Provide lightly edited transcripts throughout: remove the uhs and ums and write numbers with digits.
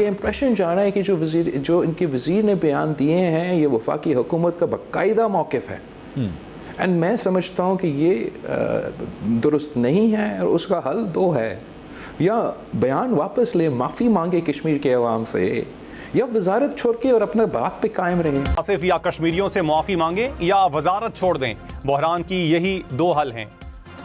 ये इम्प्रेशन जा रहा है कि जो इनके वज़ीर ने बयान दिए हैं ये वफाकी हुकूमत का बाकायदा मौक़िफ़ है, एंड मैं समझता हूँ कि ये दुरुस्त नहीं है और उसका हल दो है, या बयान वापस ले, माफ़ी मांगे कश्मीर के अवाम से, या वजारत छोड़ के और अपने बात पे कायम रहें। आसिफ या कश्मीरियों से माफ़ी मांगे या वजारत छोड़ दें, बहरान की यही दो हल हैं।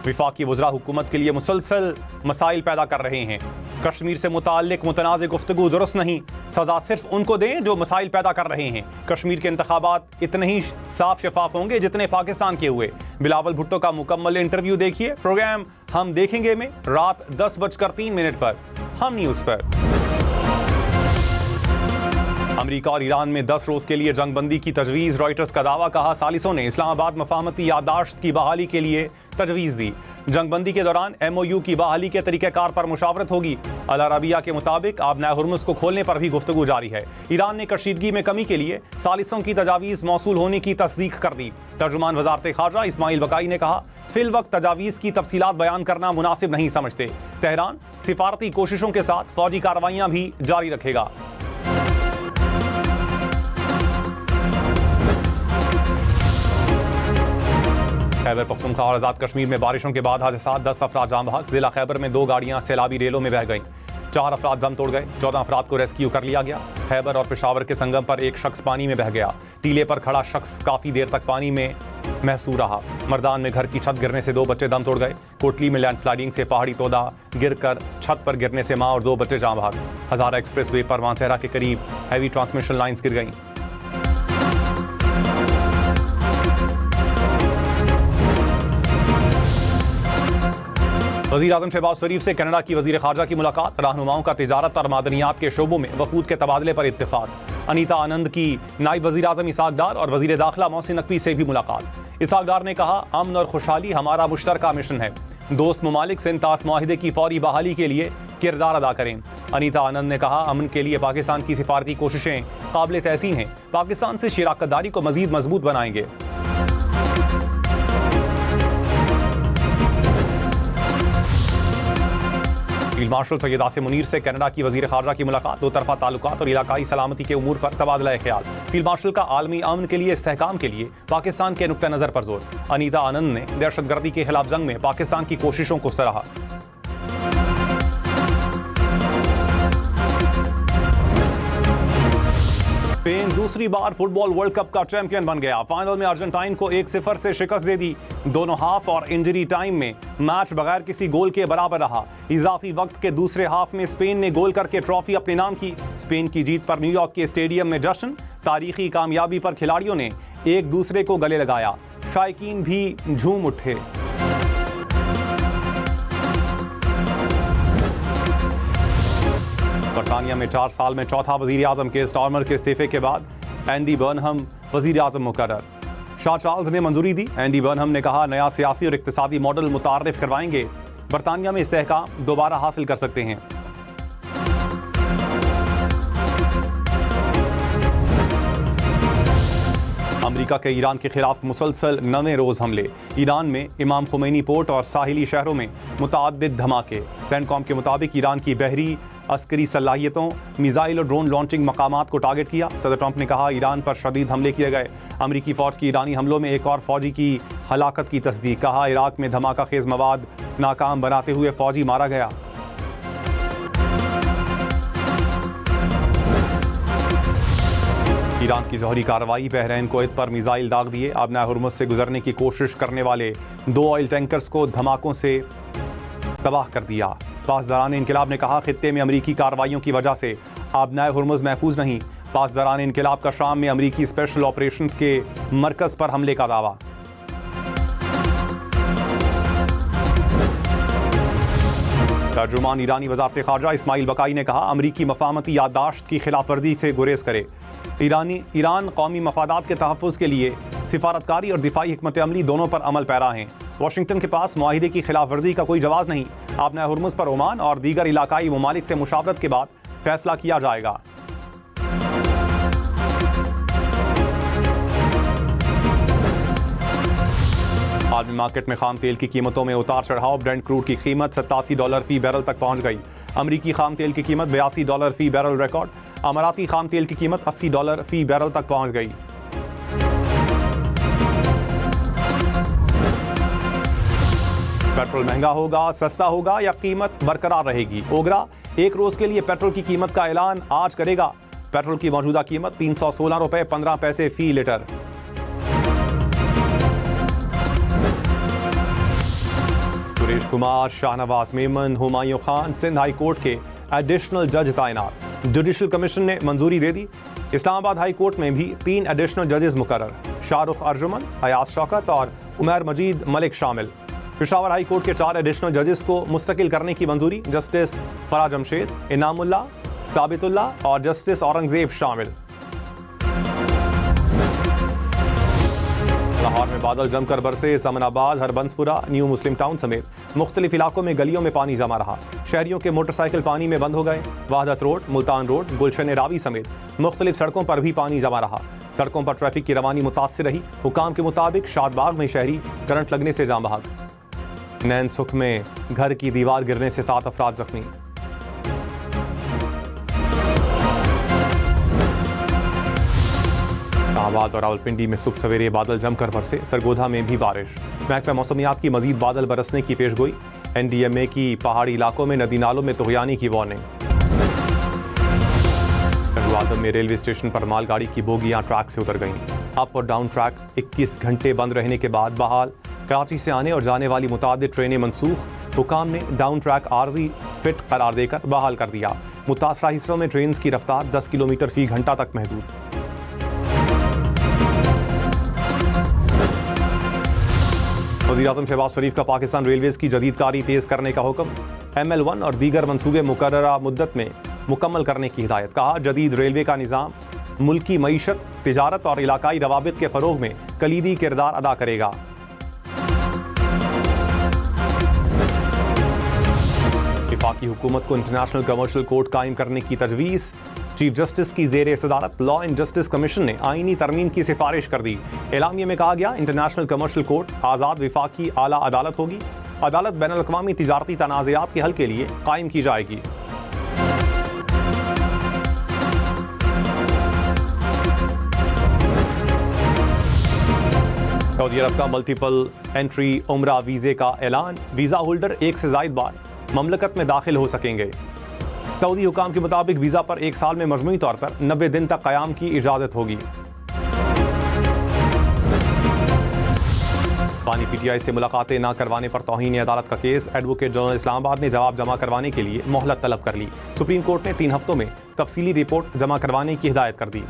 विफाकी वज़रा हुकूमत के लिए मुसलसल मसाइल पैदा कर रहे हैं। कश्मीर से मुताल्लिक मुतनाज़ गुफ्तगू दुरुस्त नहीं, सज़ा सिर्फ उनको दें जो मसाइल पैदा कर रहे हैं। कश्मीर के इंतखाबात इतने ही साफ शफाफ होंगे जितने पाकिस्तान के हुए। बिलावल भुट्टो का मुकम्मल इंटरव्यू देखिए प्रोग्राम हम देखेंगे में रात 10:03 पर हम न्यूज़ पर। अमेरिका और ईरान में 10 रोज के लिए जंगबंदी की तजवीज़, रॉयटर्स का दावा। कहा सालिसों ने इस्लामाबाद मफाहमती याददाश्त की बहाली के लिए तजवीज़ दी। जंगबंदी के दौरान MOU की बहाली के तरीक़ेकार पर मुशावरत होगी। अल अरबिया के मुताबिक आबनाए हुर्मुज़ को खोलने पर भी गुफ्तगू जारी है। ईरान ने कशीदगी में कमी के लिए सालिसों की तजावीज़ मौसूल होने की तस्दीक कर दी। तर्जुमान वज़ारत ख़ारजा इस्माइल बकाई ने कहा फिल वक्त तजावीज़ की तफसीलात बयान करना मुनासिब नहीं समझते। तेहरान सिफारती कोशिशों के साथ फौजी कार्रवाइयाँ भी जारी रखेगा। खैबर पख्तूनख्वा और आज़ाद कश्मीर में बारिशों के बाद हादसा, 10 अफराद जाम बहक। जिला खैबर में 2 गाड़ियां सैलाबी रेलों में बह गईं, 4 अफराद दम तोड़ गए, 14 अफराद को रेस्क्यू कर लिया गया। खैबर और पेशावर के संगम पर एक शख्स पानी में बह गया। टीले पर खड़ा शख्स काफ़ी देर तक पानी में महसूर रहा। मर्दान में घर की छत गिरने से 2 बच्चे दम तोड़ गए। कोटली में लैंडस्लाइडिंग से पहाड़ी तोदा गिरकर छत पर गिरने से माँ और 2 बच्चे जाम बहक। हज़ारा एक्सप्रेस वे पर मानसहरा के करीब हैवी ट्रांसमिशन लाइन्स गिर गईं। वज़ीर आज़म शहबाज शरीफ से कनाडा की वज़ीर ख़ारजा की मुलाकात। रहनुमाओं का तिजारत और मादनियात के शोबों में वफूद के तबादले पर इत्तेफाक। अनीता आनंद की नायब वज़ीर आज़म इसहाक डार और वज़ीर दाखिला मोहसिन नकवी से भी मुलाकात। इसहाक डार ने कहा अमन और खुशहाली हमारा मुश्तरका मिशन है, दोस्त ममालिक से इंतास मुआहिदे की फौरी बहाली के लिए किरदार अदा करें। अनीता आनंद ने कहा अमन के लिए पाकिस्तान की सिफारती कोशिशें काबिल तहसीन हैं, पाकिस्तान से शराकतदारी को मज़ीद मजबूत बनाएंगे। फील्ड मार्शल सैयद आसिम मुनीर से कनाडा की वज़ीर ख़ारजा की मुलाकात। 2 तरफ़ा ताल्लुकात और इलाकाई सलामती के उमूर पर तबादला ख्याल। फील्ड मार्शल का आलमी अमन के लिए इस्तेहकाम के लिए पाकिस्तान के नुक्ता नज़र पर जोर। अनीता आनंद ने दहशतगर्दी के खिलाफ जंग में पाकिस्तान की कोशिशों को सराहा। स्पेन दूसरी बार फुटबॉल वर्ल्ड कप का चैंपियन बन गया। फाइनल में अर्जेंटाइन को 1-0 से शिकस्त दे दी। दोनों हाफ और इंजरी टाइम में मैच बगैर किसी गोल के बराबर रहा। इजाफी वक्त के दूसरे हाफ में स्पेन ने गोल करके ट्रॉफी अपने नाम की। स्पेन की जीत पर न्यूयॉर्क के स्टेडियम में जश्न। तारीखी कामयाबी पर खिलाड़ियों ने एक दूसरे को गले लगाया, शायकीन भी झूम उठे। बरतानिया में 4 साल में चौथा वज़ीर आज़म के स्टार्मर के इस्तीफे के बाद एंडी बर्नहम वज़ीर आज़म मुकर्रर। शाह चार्ल्स ने मंजूरी दी। एंडी बर्नहम ने कहा नया सियासी और इक्तिसादी मॉडल मुतारिफ करवाएंगे, बरतानिया में इस्तेहकाम दोबारा हासिल कर सकते हैं। अमेरिका के ईरान के खिलाफ मुसलसल 9वें रोज हमले। ईरान में इमाम खुमैनी पोर्ट और साहिली शहरों में मुतअद्दिद धमाके। सेंटकॉम के मुताबिक ईरान की बहरी अस्करी सलाहियतों, मिसाइल और ड्रोन लॉन्चिंग मकामात को टारगेट किया। सदर ट्रंप ने कहा ईरान पर शदीद हमले किए गए। अमेरिकी फौज की ईरानी हमलों में एक और फौजी की हलाकत की तस्दीक। कहा इराक में धमाका खेज मवाद नाकाम बनाते हुए फौजी मारा गया। ईरान की जौहरी कार्रवाई, बहरैन कुवैत पर मिसाइल दाग दिए। आबनाए हुर्मुज़ से गुजरने की कोशिश करने वाले 2 ऑयल टैंकर्स को धमाकों से तबाह कर दिया। पासदारान इनकलाब ने कहा खित्ते में अमरीकी कार्रवाइयों की वजह से आबनाए हुर्मुज़ महफूज नहीं। पासदारान इनकलाब का शाम में अमरीकी स्पेशल ऑपरेशंस के मरकज़ पर हमले का दावा। तर्जुमान ईरानी वज़ारत ख़ारजा इस्माइल बकाई ने कहा अमरीकी मफाहमती याददाश्त की खिलाफ वर्जी से गुरेज करे। ईरान कौमी मफादात के तहफ़्फ़ुज़ के लिए सिफारतकारी और दिफाई हिकमत अमली दोनों पर अमल पैरा हैं। वाशिंगटन के पास मुआहिदे की खिलाफ वर्जी का कोई जवाब नहीं। आबनाए हुर्मुज़ पर ओमान और दीगर इलाकाई ममालिक से मुशावरत के बाद फैसला किया जाएगा। आलमी मार्केट में खाम तेल की कीमतों में उतार चढ़ाव। ब्रेंट क्रूड की कीमत $87 फी बैरल तक पहुंच गई। अमरीकी खाम तेल की कीमत $82 फी बैरल रिकॉर्ड। अमाराती खाम तेल की कीमत $80 फी बैरल तक पहुंच गई। पेट्रोल महंगा होगा, सस्ता होगा या कीमत बरकरार रहेगी? ओगरा एक रोज के लिए पेट्रोल की कीमत का ऐलान आज करेगा। पेट्रोल की मौजूदा कीमत ₹316.15 फी litre. Suresh Kumar, Shahnawaz Memon, Humayun Khan Sindh high court के एडिशनल जज तैनात। जुडिशल कमीशन ने मंजूरी दे दी। इस्लामाबाद हाई कोर्ट में भी 3 एडिशनल जजेस मुकर्रर, शाहरुख अर्जुमन, अयाज शौकत और उमर मजीद मलिक शामिल। पेशावर हाई कोर्ट के 4 एडिशनल जजेस को मुस्तकिल करने की मंजूरी। जस्टिस फरा जमशेद, इनामुल्ला, साबितुल्ला और जस्टिस औरंगजेब शामिल। लाहौर में बादल जमकर बरसे। समनाबाद, हरबंसपुरा, न्यू मुस्लिम टाउन समेत मुख्तलिफ इलाकों में गलियों में पानी जमा रहा। शहरियों के मोटरसाइकिल पानी में बंद हो गए। वहादत रोड, मुल्तान रोड, गुलशन रावी समेत मुख्तलिफ सड़कों पर भी पानी जमा रहा। सड़कों पर ट्रैफिक की रवानी मुतासिर रही। हुकाम के मुताबिक शादबाग में शहरी करंट लगने से जाम बहक। नैन सुख में घर की दीवार गिरने से 7 अफराद जख्मी। शाहबाद और रावलपिंडी में सुबह सवेरे बादल जमकर बरसे। सरगोधा में भी बारिश। महकमा मौसमियात की मजीद बादल बरसने की पेशगोई। NDMA की पहाड़ी इलाकों में नदी नालों में तुगयानी की वार्निंग। आदम में रेलवे स्टेशन पर मालगाड़ी की बोगियां ट्रैक से उतर गईं। अप और डाउन ट्रैक 21 घंटे बंद रहने के बाद बहाल। कराची से आने और जाने वाली मुतादिद ट्रेनें मनसूख। हुकाम ने डाउन ट्रैक आर्जी फिट करार देकर बहाल कर दिया। मुतासरा हिस्सों में ट्रेन की रफ्तार 10 किलोमीटर फी घंटा तक महदूद। वज़ीर-ए-आज़म शहबाज शरीफ का पाकिस्तान रेलवेज की जदीदकारी तेज करने का हुक्म। ML1 और दीगर मंसूबे मुकर्ररा मुद्दत में मुकम्मल करने की हिदायत। कहा, जदीद रेलवे का निज़ाम मुल्की मईशत, तिजारत और इलाकाई रवाबित के फ़रोग में कलीदी किरदार अदा करेगा। वफाकी हुकूमत को इंटरनेशनल कमर्शियल कोर्ट कायम करने की तजवीज़। चीफ जस्टिस की ज़ेर सदारत लॉ एंड जस्टिस कमीशन ने आईनी तरमीम की सिफारिश कर दी। एलामिया में कहा गया, इंटरनेशनल कमर्शियल कोर्ट आज़ाद वफाकी आला अदालत होगी। अदालत बैनुल अक़वामी तिजारती तनाज़ात के हल के लिए कायम की जाएगी। सऊदी अरब का मल्टीपल एंट्री उम्रा वीज़े का ऐलान। वीज़ा होल्डर 1 से ज़ायद बार ममलकत में दाखिल हो सकेंगे। सऊदी हुकाम के मुताबिक वीज़ा पर 1 साल में मजमूई तौर पर 90 दिन तक क़याम की इजाज़त होगी। पानी PTI से मुलाकातें न करवाने पर तौहीन अदालत का केस। एडवोकेट जनरल इस्लामाबाद ने जवाब जमा करवाने के लिए मोहलत तलब कर ली। सुप्रीम कोर्ट ने 3 हफ्तों में तफसीली रिपोर्ट जमा करवाने की हिदायत कर दी।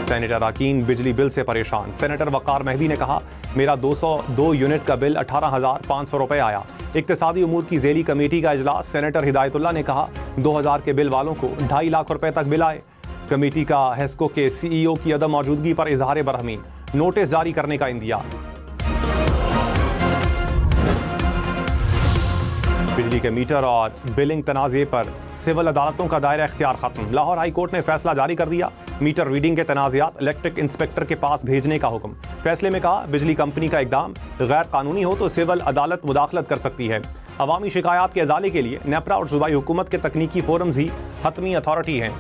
सेनेटर अरकान बिजली बिल से परेशान। सेनेटर वक़ार मेहदी ने कहा, मेरा 202 यूनिट का बिल 18,500 रुपए आया। इक्तिसादी उमूर की ज़ेली कमेटी का इजलास। सेनेटर हिदायतुल्लाह ने कहा, 2000 के बिल वालों को 2.5 लाख रुपए तक बिल आए। कमेटी का हेस्को के CEO की अदम मौजूदगी पर इजहार बरहमी। नोटिस जारी करने का इंदिया। बिजली के मीटर और बिलिंग तनाज़े पर सिविल अदालतों का दायरा इख्तियार खत्म। लाहौर हाई कोर्ट ने फैसला जारी कर दिया। मीटर रीडिंग के तनाज़ात इलेक्ट्रिक इंस्पेक्टर के पास भेजने का हुक्म। फैसले में कहा, बिजली कंपनी का इकदाम गैर कानूनी हो तो सिविल अदालत मुदाखलत कर सकती है। अवामी शिकायत के अजाले के लिए नेपरा और सूबाई हुकूमत के तकनीकी फोरम्स ही हतमी अथॉरिटी हैं।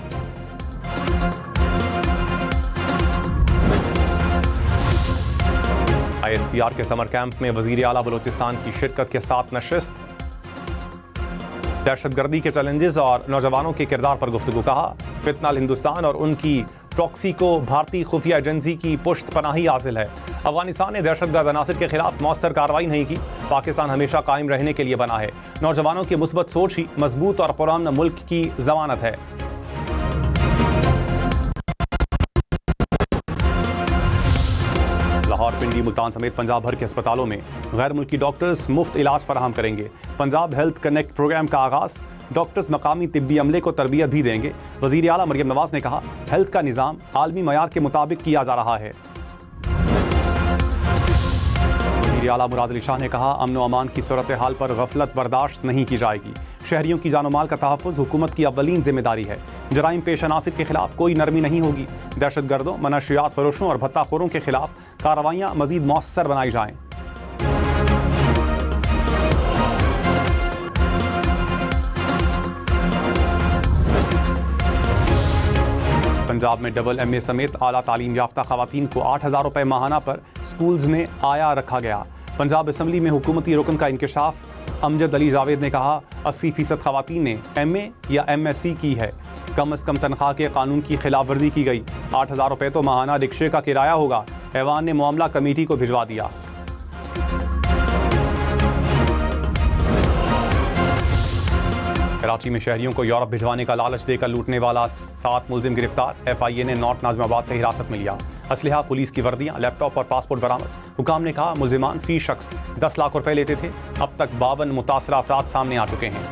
ISPR के समर कैंप में वज़ीर आला बलोचिस्तान की शिरकत के साथ नशिस्त। दहशतगर्दी के चैलेंजेस और नौजवानों के किरदार पर गुफ्तगू। कहा, फितनाल हिंदुस्तान और उनकी प्रॉक्सी को भारतीय खुफिया एजेंसी की पुश्त पनाही हासिल है। अफगानिस्तान ने दहशतगर्द अनासिर के खिलाफ मौसर कार्रवाई नहीं की। पाकिस्तान हमेशा कायम रहने के लिए बना है। नौजवानों की मुस्बत सोच ही मजबूत और पुरान मुल्क की जमानत है। लाहौर, पिंडी, मुल्तान समेत पंजाब भर के अस्पतालों में गैर मुल्की डॉक्टर्स मुफ्त इलाज फराहम करेंगे। पंजाब हेल्थ कनेक्ट प्रोग्राम का आगाज। डॉक्टर्स मकामी तिब्बी अमले को तरबियत भी देंगे। वज़ीर आला मरियम नवाज ने कहा, हेल्थ का निज़ाम आलमी मयार के मुताबिक किया जा रहा है। वज़ीर आला मुराद अली शाह ने कहा, अमन व अमान की सूरत हाल पर गफलत बर्दाश्त नहीं की जाएगी। शहरियों की जान माल का तहफ़्फ़ुज़ हुकूमत की अव्वलीन जिम्मेदारी है। जराइम पेश अनासिर के खिलाफ कोई नरमी नहीं होगी। दहशत गर्दों, मनशियात फरोशों और भत्ताखोरों के खिलाफ कार्रवाइयाँ मज़ीद मौसर बनाई जाएँ। पंजाब में डबल MA समेत आला तालीम याफ्ता खवातीन को 8,000 रुपये माहाना पर स्कूल्स में आया रखा गया। पंजाब असम्बली में हुकूमती रुकन का इंकशाफ। अमजद अली जावेद ने कहा, 80% खवातीन ने MA या MSc की है। कम अज़ कम तनख्वाह के कानून की खिलाफ वर्जी की गई। 8,000 रुपये तो माहाना रिक्शे का किराया होगा। ऐवान ने मामला कमेटी को भिजवा दिया। कराची में शहरियों को यूरोप भिजवाने का लालच देकर लूटने वाला 7 मुलजिम गिरफ्तार। FIA ने नॉर्थ नाज़िमाबाद से हिरासत में लिया। असलहा, पुलिस की वर्दियां, लैपटॉप और पासपोर्ट बरामद। हुकाम ने कहा, मुलजिमान फी शख्स 10 लाख रुपए लेते थे। अब तक 52 मुतासरा अफराद सामने आ चुके हैं।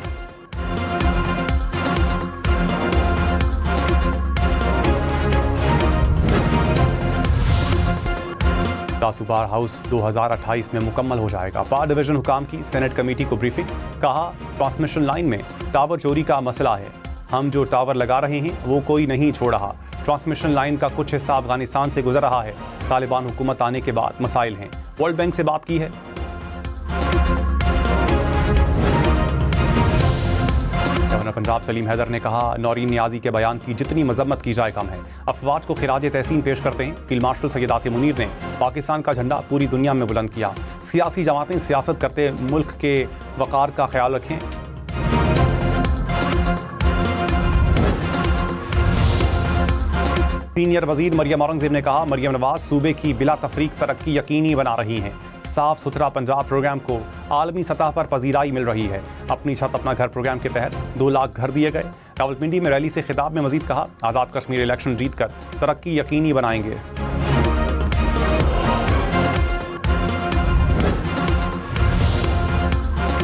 तासु बार हाउस 2028 में मुकम्मल हो जाएगा। बार डिवीजन हुकाम की सेनेट कमेटी को ब्रीफिंग। कहा, ट्रांसमिशन लाइन में टावर चोरी का मसला है। हम जो टावर लगा रहे हैं वो कोई नहीं छोड़ रहा। ट्रांसमिशन लाइन का कुछ हिस्सा अफगानिस्तान से गुजर रहा है। तालिबान हुकूमत आने के बाद मसाइल हैं। वर्ल्ड बैंक से बात की है। गवर्नर पंजाब सलीम हैदर ने कहा, नौरीन नियाजी के बयान की जितनी मजम्मत की जाए कम है। अफवाज को खिराज तहसीन पेश करते हैं। फील्ड मार्शल सैयद आसिम मुनीर ने पाकिस्तान का झंडा पूरी दुनिया में बुलंद किया। सियासी जमातें सियासत करते मुल्क के वक़ार का ख्याल रखें। सीनियर वजीर मरियम औरंगजेब ने कहा, मरियम नवाज सूबे की बिला तफरीक तरक्की यकीनी बना रही हैं। साफ सुथरा पंजाब प्रोग्राम को आलमी सतह पर पजीराई मिल रही है। अपनी छत अपना घर प्रोग्राम के तहत 2 लाख घर दिए गए। रावलपिंडी में रैली से खिताब में मजीद कहा, आज़ाद कश्मीर इलेक्शन जीतकर तरक्की यकीनी बनाएंगे।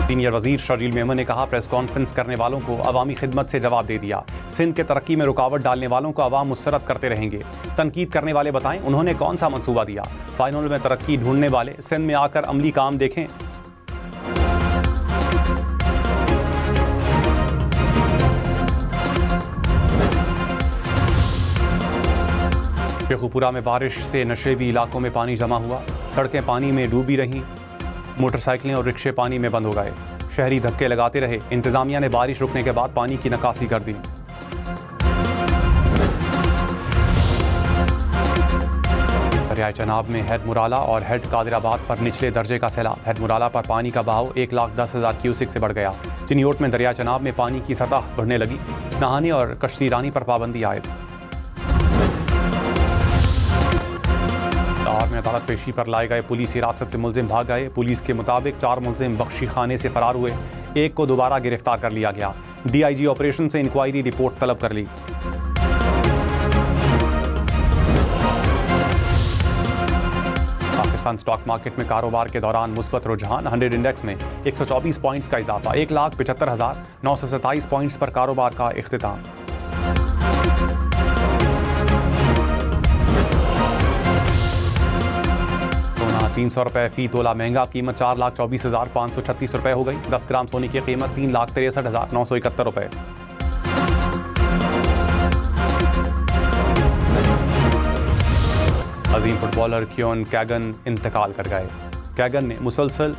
सीनियर वजीर शर्जील मेमन ने कहा, प्रेस कॉन्फ्रेंस करने वालों को अवामी खिदमत से जवाब दे दिया। सिंध के तरक्की में रुकावट डालने वालों को अवाम मुस्तरद करते रहेंगे। तनकीद करने वाले बताएं उन्होंने कौन सा मंसूबा दिया। फाइनल में तरक्की ढूंढने वाले सिंध में आकर अमली काम देखें। शेखुपुरा में बारिश से नशेबी इलाकों में पानी जमा हुआ। सड़कें पानी में डूबी रहीं। मोटरसाइकिलें और रिक्शे पानी में बंद हो गए। शहरी धक्के लगाते रहे। इंतजामिया ने बारिश रुकने के बाद पानी की निकासी कर दी। दरियाए चनाब में हैद मुराला और हैड कादिराबाद पर निचले दर्जे का सैलाब। हैड मुराला पर पानी का बहाव 1,10,000 क्यूसिक से बढ़ गया। चिनियोट में दरियाए चनाब में पानी की सतह बढ़ने लगी। नहाने और कश्ती रानी पर पाबंदी आयद। में अदालत पेशी पर लाए गए पुलिस हिरासत से मुलजिम भाग गए। पुलिस के मुताबिक 4 मुलजिम बख्शी खाने से फरार हुए। एक को दोबारा गिरफ्तार कर लिया गया। DIG ऑपरेशन से इंक्वायरी रिपोर्ट तलब कर ली। पाकिस्तान स्टॉक मार्केट में कारोबार के दौरान मुस्बत रुझान। 100 इंडेक्स में 124 पॉइंट्स का इजाफा। 1,75,927 पॉइंट्स पर कारोबार का इख्तिताम। सोना 300 रुपये फी तोला महंगा। कीमत 4,24,536 रुपये हो गई। 10 ग्राम सोने की कीमत 3,63,971 रुपये। अजीम फुटबॉलर कियोन कैगन इंतकाल कर गए। कैगन ने मुसलसल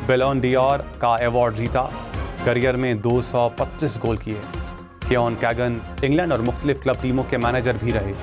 बैलोन ड'ओर का अवार्ड जीता। करियर में 225 गोल किए। कियोन कैगन इंग्लैंड और मुख्तलिफ क्लब टीमों के मैनेजर भी रहे।